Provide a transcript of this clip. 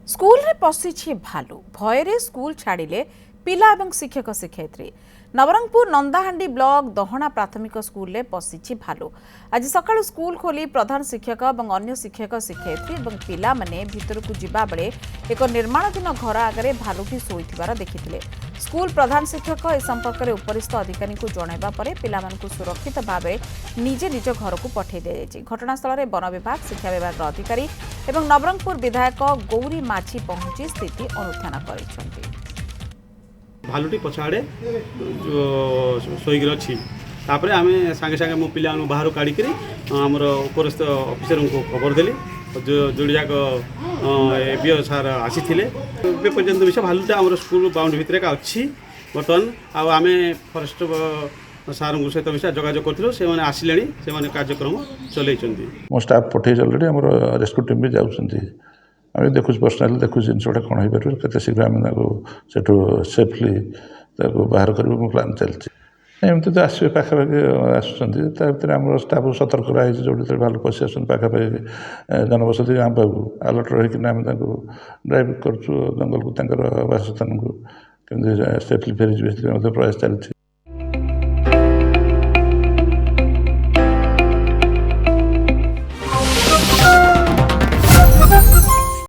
School रे पशिछि भालू भयरे school छाड़िले पिला एवं शिक्षक शिक्षयित्री। नवरंगपुर नंदाहांडी ब्लॉक दहणा प्राथमिक स्कूल रे पशिछि भालू। आज सकाळु स्कूल खोली प्रधान शिक्षक एवं अन्य शिक्षक शिक्षयित्री एवं पिला माने भितरकु जिबा बेले एक निर्माणाधीन घर आगरे भालुटी शोइथिबार देखिथिले। स्कूल प्रधान शिक्षक ए संपर्क में उपरिस्थ अधिकारी को जणाइबा परे पिलामानकु सुरक्षित भावे निजे निज घर को पठै दियाଯାଇଛି। घटनास्थल में वन विभाग शिक्षा विभाग अधिकारी एवं नवरंगपुर विधायक गौरी माझी पहुंची स्थिति अनुध्यान करिसेंति। भालुटी पछाड़े शोईकर अच्छी तापर आम सागे सागे मो पिला बाहर काढ़ी आमर उपरस्थ अफिसर को खबर देली जो जोड़ियाक एबीओ सार आसी पर्यंत विषय भालुटा आम स्कूल बाउंड्री भितर अच्छी बर्तमान आम फरेस्ट सार सहित विषय जोगाजोग करूँ से आसिले से कार्यक्रम चलती मो स्टाफ पठे अलरेडी आम रेस्क्यू टीम भी जाऊँगी आम देखु पर्सनाली देखु जिनसा कौन हो पार के शीघ्र आम सेठू सेफली बाहर कर प्लां चलती एमती तो आसवे पाखापाखि आसुँच आम स्टाफ सतर्क रही जो भालू पशि आस पाखापाखि जनबसती गाँव पाक अलर्ट रही आम ड्राइव करूँ जंगल को बासस्थान को केमती सेफली फेरी प्रयास चलती।